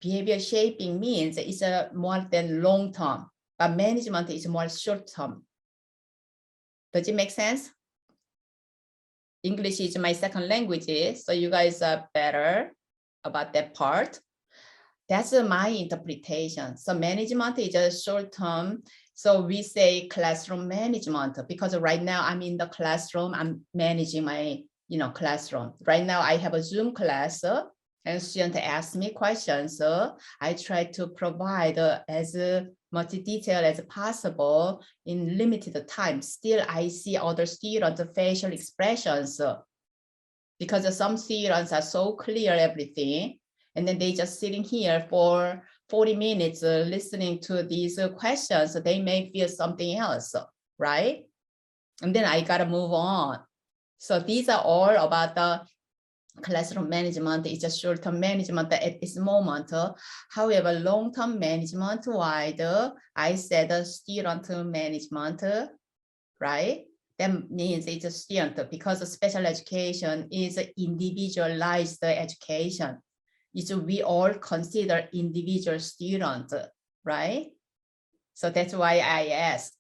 behavior shaping means it's a more than long term, but management is more short term. Does it make sense? English is my second language, so you guys are better about that part. That's my interpretation. So management is a short term. So we say classroom management because right now I'm in the classroom. I'm managing my classroom. Right now I have a Zoom class and students ask me questions. I try to provide as much detail as possible in limited time. Still, I see other students' facial expressions because some students are so clear everything, and then they just sitting here for 40 minutes listening to these questions. So they may feel something else, right? And then I gotta move on. So these are all about the classroom management. It's a short-term management at this moment. However, long-term management wide, I said student management, right? That means it's a student because special education is individualized education. We all consider individual students, right? So that's why I asked.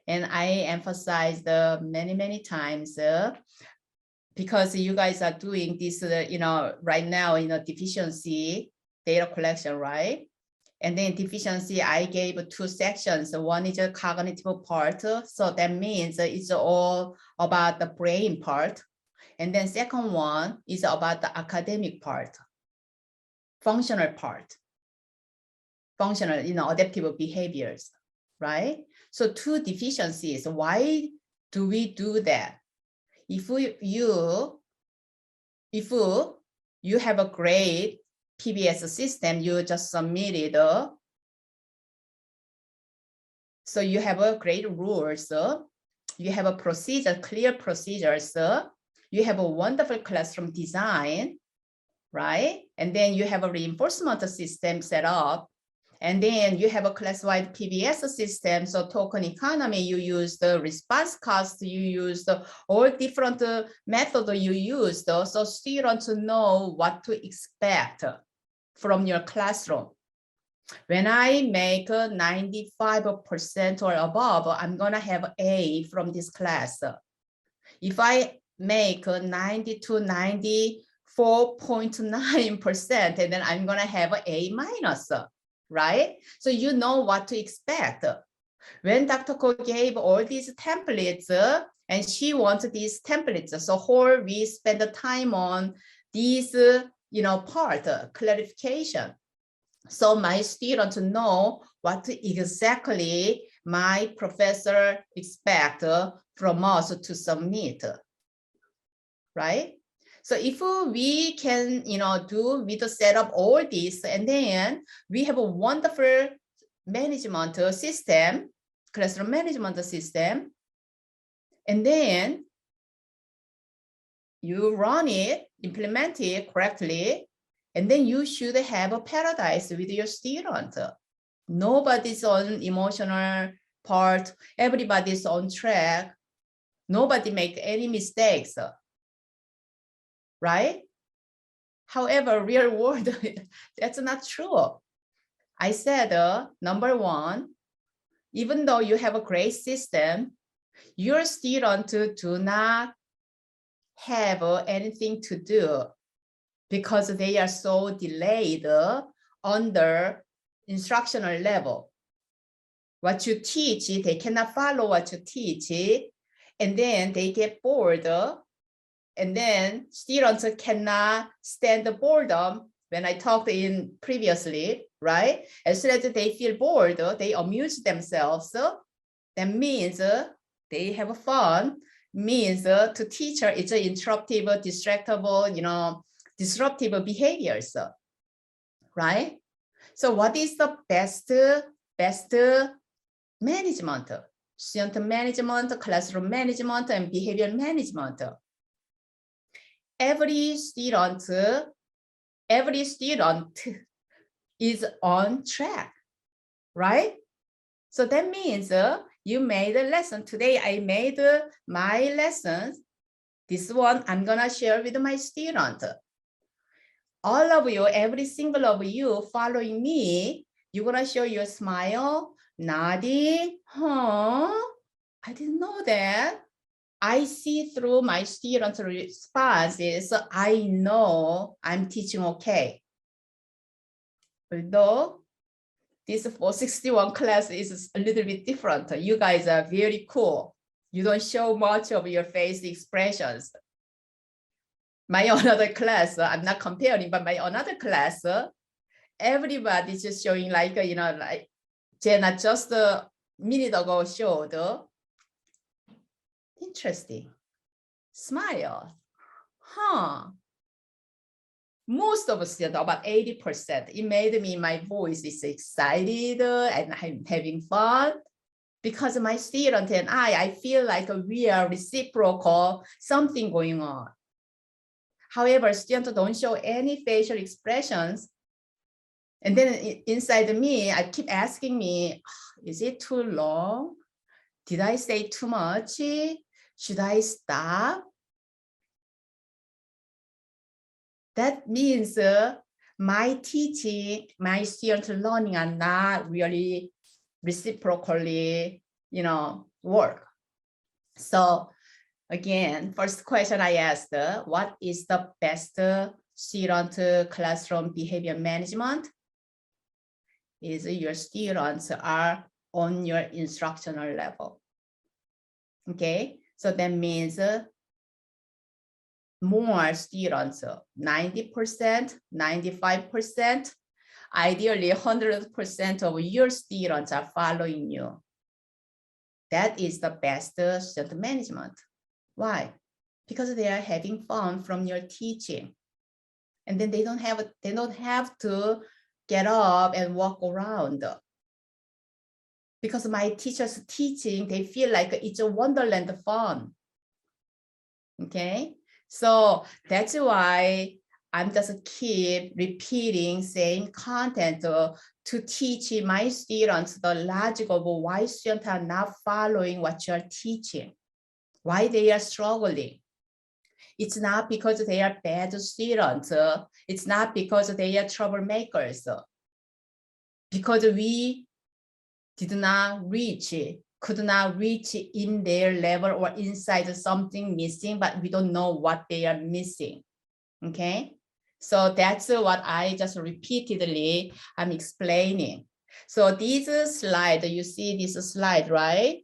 And I emphasized many times because you guys are doing this, right now, deficiency data collection, right? And then deficiency, I gave 2 sections. One is a cognitive part. So that means it's all about the brain part. And then second one is about the academic part, functional part, functional, adaptive behaviors, right? So 2 deficiencies. Why do we do that? If you have a great PBS system, you just submitted, so you have a great rules, you have a procedure, clear procedures, you have a wonderful classroom design, right? And then you have a reinforcement system set up. And then you have a class-wide PBS system. So token economy, you use the response cost, you use the all different methods you use. So students know what to expect from your classroom. When I make 95% or above, I'm gonna have A from this class. If I make 90 to 94.9%, and then I'm gonna have A minus. Right? So you know what to expect. When Dr. Ko gave all these templates, and she wants these templates, so we spend the time on these, part, clarification. So my students know what exactly my professor expect from us to submit, right? So if we can, do with the setup all this, and then we have a wonderful management system, classroom management system, and then you run it, implement it correctly, and then you should have a paradise with your student. Nobody's on emotional part, everybody's on track, nobody make any mistakes. Right? However, real world, that's not true. I said, number one, even though you have a great system, your students do not have anything to do because they are so delayed under instructional level. What you teach, they cannot follow what you teach, and then they get bored. And then students cannot stand the boredom. When I talked in previously, right? As soon as they feel bored, they amuse themselves. That means they have fun. Means to teacher, it's an interruptive, distractible, disruptive behaviors, right? So what is the best management? Student management, classroom management, and behavior management. Every student is on track, right? So that means you made a lesson. Today I made my lessons. This one I'm gonna share with my student. all of you, every single of you following me, you're gonna show your smile, nodding, huh? I didn't know that. I see through my students' responses, I know I'm teaching okay. Although this 461 class is a little bit different. You guys are very cool. You don't show much of your face expressions. My another class, I'm not comparing, but my another class, everybody's just showing like, like Jenna just a minute ago showed. Interesting. Smile. Huh. Most of us, about 80%, it made me, my voice is excited and I'm having fun because my student and I feel like we are reciprocal, something going on. However, students don't show any facial expressions. And then inside me, I keep asking me, is it too long? Did I say too much? Should I stop? That means my teaching, my student learning are not really reciprocally, work. So again, first question I asked, what is the best student classroom behavior management? Is your students are on your instructional level. Okay, so that means more students, 90%, 95%, ideally 100% of your students are following you. That is the best student management. Why? Because they are having fun from your teaching. And then they don't have to get up and walk around. Because my teachers teaching, they feel like it's a wonderland fun. Okay, so that's why I'm just keep repeating same content to teach my students the logic of why students are not following what you're teaching, why they are struggling. It's not because they are bad students. It's not because they are troublemakers. Because we did not reach, could not reach in their level or inside something missing, but we don't know what they are missing. Okay, so that's what I just repeatedly I'm explaining. So this slide, you see this slide, right?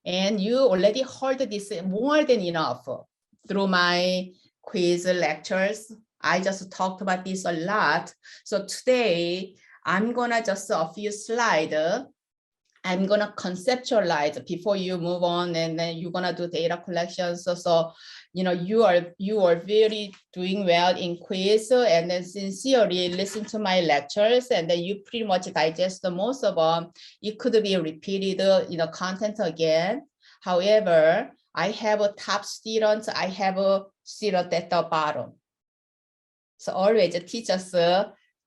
And you already heard this more than enough through my quiz lectures. I just talked about this a lot. So today I'm gonna just a few slides. I'm gonna conceptualize before you move on, and then you're gonna do data collection. So you are very doing well in quiz, and then sincerely listen to my lectures, and then you pretty much digest the most of them. It could be repeated, content again. However, I have a top student, I have a student at the bottom. So always teachers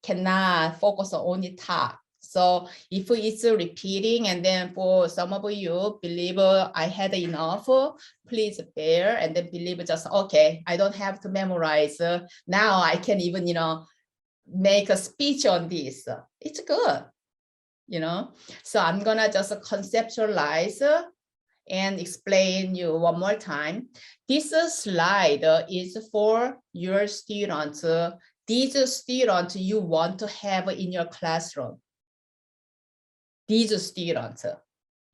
cannot focus on only top. So if it's repeating, and then for some of you believe I had enough, please bear, and then believe just, okay, I don't have to memorize. Now I can even, make a speech on this. It's good, So I'm gonna just conceptualize and explain you one more time. This slide is for your students. These students you want to have in your classroom. These students.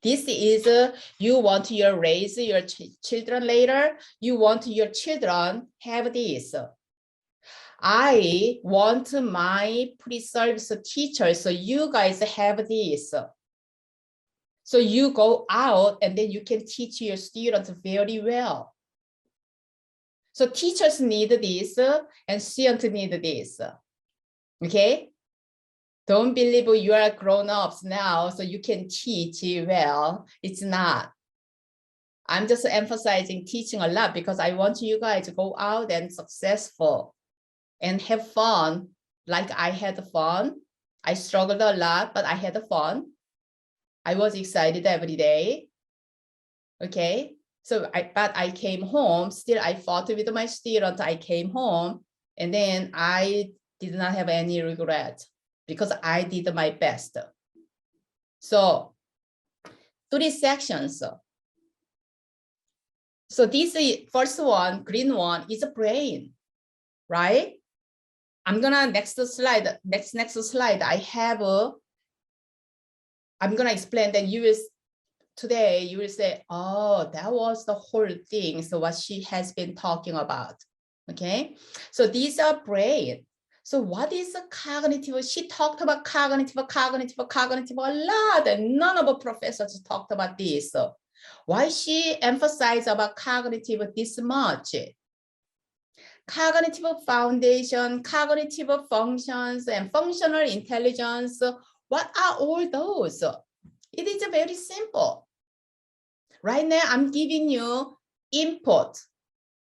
This is you want to raise your children later. You want your children have this. I want my pre-service teachers, so you guys have this. So you go out and then you can teach your students very well. So teachers need this and students need this. Okay? Don't believe you are grown-ups now, so you can teach well. It's not. I'm just emphasizing teaching a lot because I want you guys to go out and successful and have fun like I had fun. I struggled a lot, but I had fun. I was excited every day. Okay, so but I came home, still I fought with my students. I came home And then I did not have any regret because I did my best. So 3 sections. So this is first one, green one is a brain, right? I'm gonna next slide. Next slide. I'm gonna explain. Then today you will say, oh, that was the whole thing. So what she has been talking about. Okay. So these are brain. So what is a cognitive? She talked about cognitive a lot, and none of the professors talked about this. So why she emphasized about cognitive this much? Cognitive foundation, cognitive functions, and functional intelligence. What are all those? It is very simple. Right now, I'm giving you input,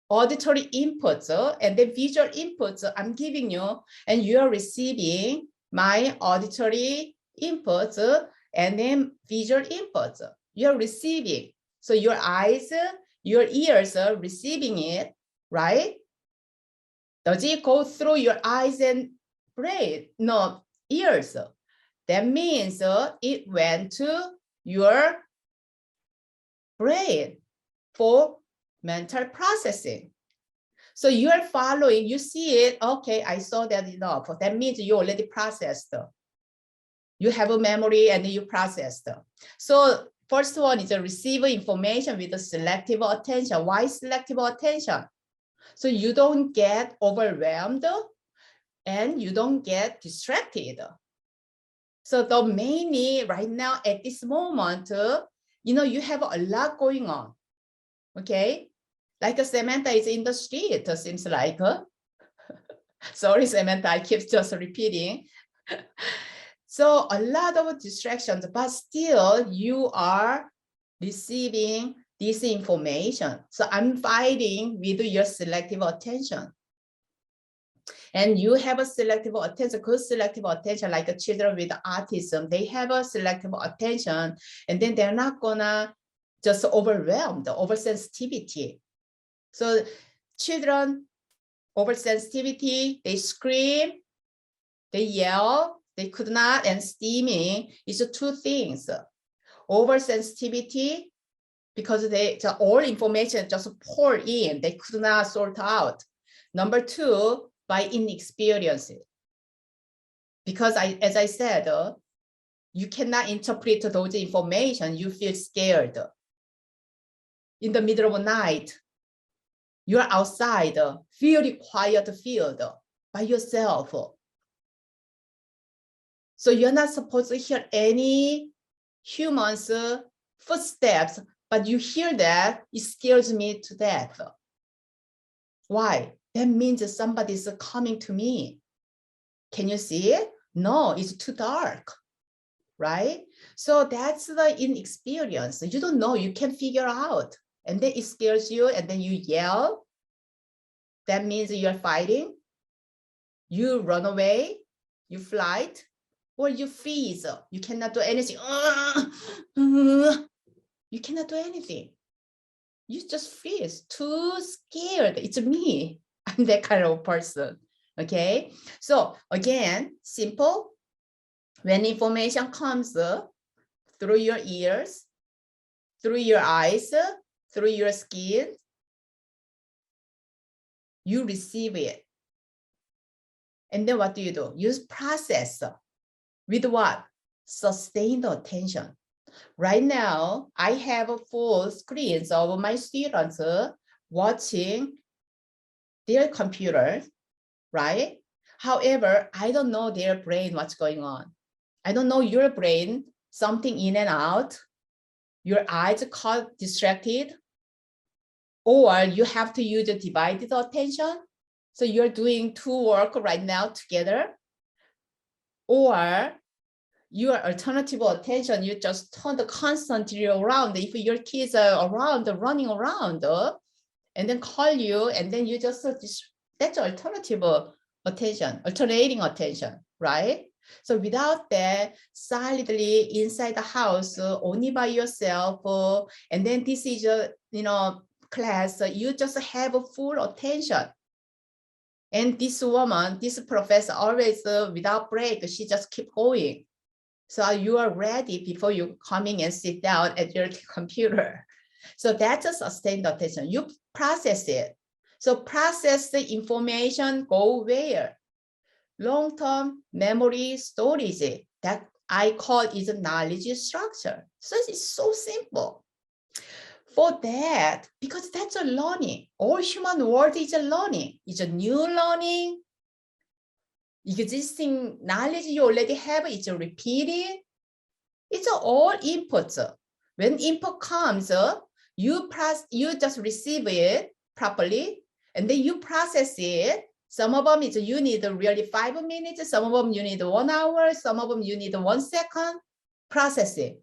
auditory inputs, and the visual inputs I'm giving you, and you're receiving my auditory inputs and then visual inputs. You're receiving. So your eyes, your ears are receiving it, right? Does it go through your eyes and brain? No, ears. That means it went to your brain for mental processing. So you are following, you see it, okay, I saw that enough. That means you already processed. You have a memory and you processed. So first one is to receive information with a selective attention. Why selective attention? So you don't get overwhelmed and you don't get distracted. So the mainly right now at this moment, you have a lot going on, okay? Like Samantha is in the street, seems like. Sorry, Samantha, I keep just repeating. So a lot of distractions, but still you are receiving this information. So I'm fighting with your selective attention. And you have a selective attention, good selective attention, like the children with autism, they have a selective attention, and then they're not gonna just overwhelmed, oversensitivity. So children, oversensitivity, they scream, they yell, they could not, and steaming is 2 things. Oversensitivity, because all information just pour in, they could not sort out. Number 2, by inexperience. Because as I said, you cannot interpret those information, you feel scared. In the middle of the night, you're outside, very quiet field by yourself. So you're not supposed to hear any humans' footsteps, but you hear that, it scares me to death. Why? That means somebody's coming to me. Can you see it? No, it's too dark, right? So that's the inexperience. You don't know, you can figure out. And then it scares you, and then you yell. That means you're fighting. You run away, you flight, or you freeze. You cannot do anything. You cannot do anything. You just freeze, too scared. It's me. I'm that kind of person. Okay. So again, simple. When information comes through your ears, through your eyes, through your skin, you receive it. And then what do? You process with what? Sustained attention. Right now, I have full screens of my students watching their computers, right? However, I don't know their brain, what's going on. I don't know your brain, something in and out, your eyes caught distracted, or you have to use a divided attention. So you're doing 2 work right now together, or your alternative attention, you just turn constantly around. If your kids are around, running around, and then call you, and then you just, that's alternative attention, alternating attention, right? So without that, solidly inside the house, only by yourself, and then this is a, class, you just have a full attention. And this woman, this professor always without break, she just keep going. So you are ready before you coming and sit down at your computer. So that's a sustained attention. You process it. So process the information go where? Long-term memory storage. That I call is a knowledge structure. So it's so simple. For that, because that's a learning. All human world is a learning. It's a new learning. Existing knowledge you already have, it's repeated. It's all inputs. When input comes, you just receive it properly, and then you process it. Some of them is you need really 5 minutes, some of them you need 1 hour, some of them you need 1 second. Process it.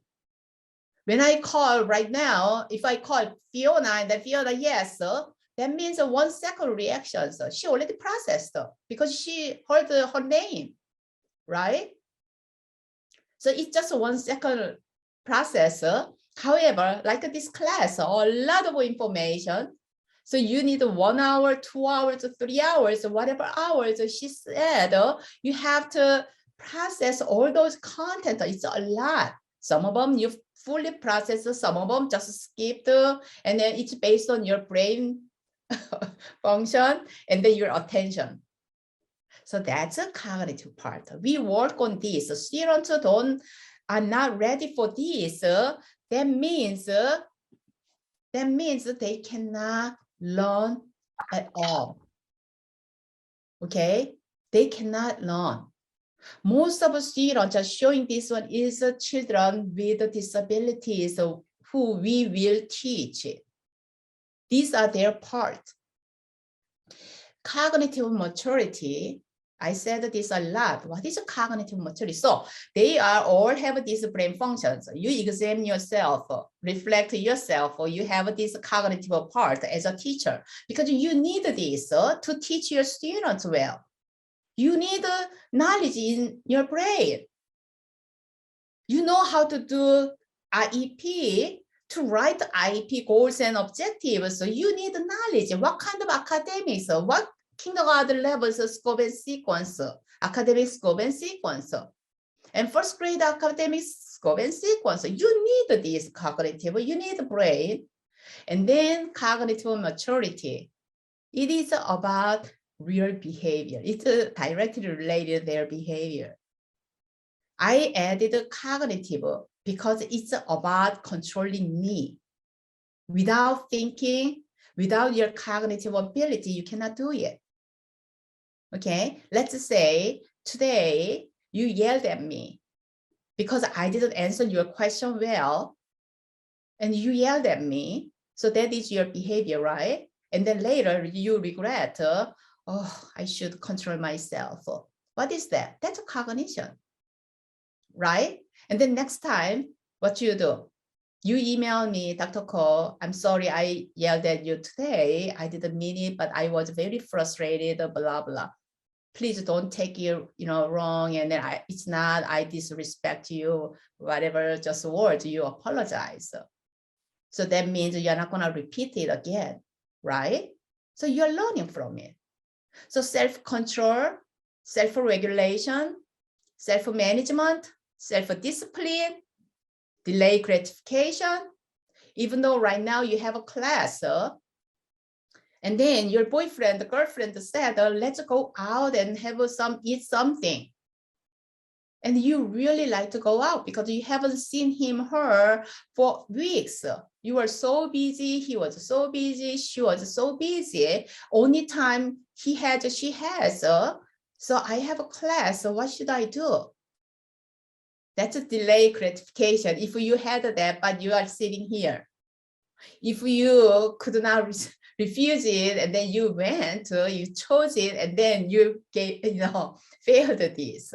When I call right now, if I call Fiona and then Fiona, yes, that means a 1 second reaction. So she already processed because she heard her name, right? So it's just a 1 second process. However, like this class, a lot of information. So you need 1 hour, 2 hours, 3 hours, whatever hours she said, you have to process all those content. It's a lot. Some of them you fully process, some of them just skipped, and then it's based on your brain function and then your attention. So that's a cognitive part. We work on this. Students are not ready for this. That means they cannot learn at all. Okay, they cannot learn. Most of the students are showing this one is children with disabilities who we will teach. These are their part. Cognitive maturity, I said this a lot. What is cognitive maturity? So they are all have these brain functions. You examine yourself, reflect yourself, or you have this cognitive part as a teacher, because you need this to teach your students well. You need knowledge in your brain. You know how to do IEP, to write IEP goals and objectives. So you need knowledge. What kind of academics, what kindergarten levels scope and sequence, academic scope and sequence, and first grade academic scope and sequence. You need this cognitive, you need brain. And then cognitive maturity. It is about real behavior. It's directly related to their behavior. I added cognitive because it's about controlling me. Without thinking, without your cognitive ability, you cannot do it. Okay, let's say today you yelled at me because I didn't answer your question well, and you yelled at me. So that is your behavior, right? And then later you regret, oh, I should control myself. What is that? That's a cognition, right? And then next time, what you do? You email me, Dr. Ko, I'm sorry I yelled at you today. I didn't mean it, but I was very frustrated, blah, blah. Please don't take it, wrong. And then it's not, I disrespect you, whatever, just words, you apologize. So that means you're not gonna repeat it again, right? So you're learning from it. So self-control, self-regulation, self-management, self-discipline, delay gratification. Even though right now you have a class, and then your boyfriend, girlfriend said, let's go out and eat something. And you really like to go out because you haven't seen him, her for weeks. You were so busy, he was so busy, she was so busy. Only time he had, she has. So I have a class, so what should I do? That's a delay gratification. If you had that, but you are sitting here. If you could not refuse it, and then you went, you chose it, and then you failed this.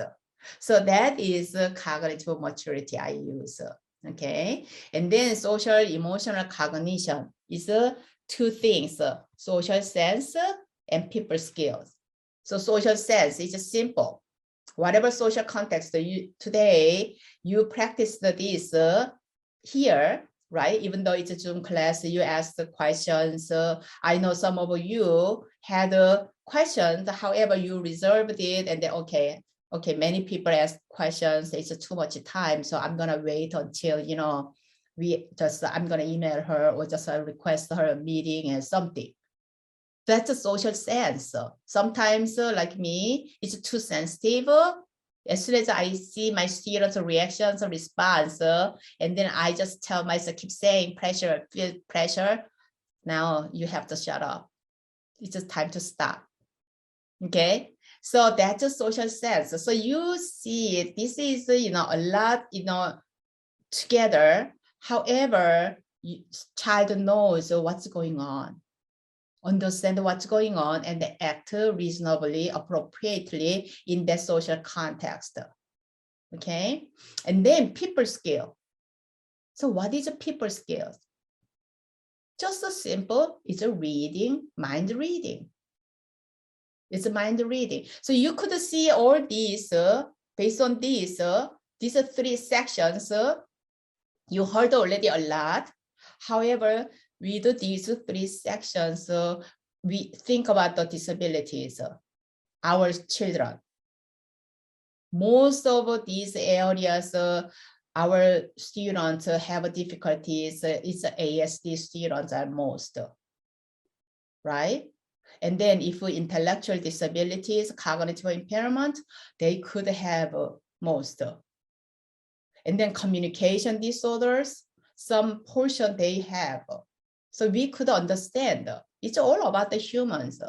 So that is cognitive maturity I use, okay? And then social emotional cognition is two things, social sense and people skills. So social sense is simple. Whatever social context today you practice this here, right? Even though it's a Zoom class, you ask the questions. I know some of you had questions, however, you reserved it and then, okay, many people ask questions, it's too much time, so I'm gonna wait until, you know, I'm gonna email her or just request her a meeting and something. That's a social sense. Sometimes, like me, it's too sensitive. As soon as I see my students' reactions or response, and then I just tell myself, keep saying pressure, feel pressure. Now you have to shut up. It's just time to stop. Okay, so that's a social sense. So you see, this is, you know, a lot, you know, together. However, child knows what's going on, understand what's going on, and they act reasonably, appropriately in that social context. Okay, and then people skill. So what is a people skills? Just so simple, it's a reading, mind reading. It's a mind reading. So you could see all these, based on these 3 sections, you heard already a lot. However, with these 3 sections, we think about the disabilities, our children. Most of these areas, our students have difficulties. It's ASD students are most, right? And then if intellectual disabilities, cognitive impairment, they could have most. And then communication disorders, some portion they have. So we could understand it's all about the humans.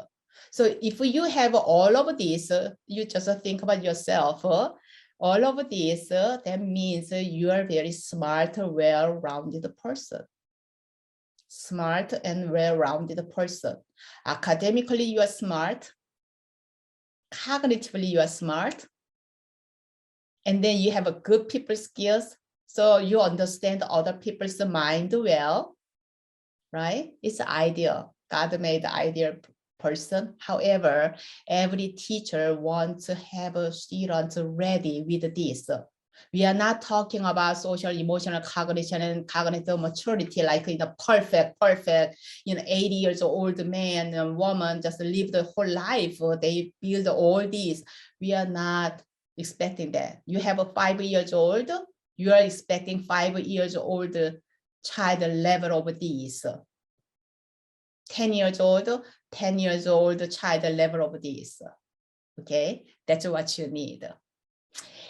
So if you have all of these, you just think about yourself, all of this, that means you are very smart, well-rounded person. Smart and well-rounded person. Academically, you are smart. Cognitively, you are smart. And then you have a good people skills. So you understand other people's mind well, right? It's ideal. God made the ideal person. However, every teacher wants to have a student ready with this. We are not talking about social, emotional cognition and cognitive maturity, like in a perfect, 80 years old man and woman just live the whole life. They build all these. We are not expecting that. You have a 5 years old, you are expecting 5 years old child level of these. 10 years old, 10 years old child level of this. Okay, that's what you need.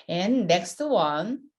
And next one,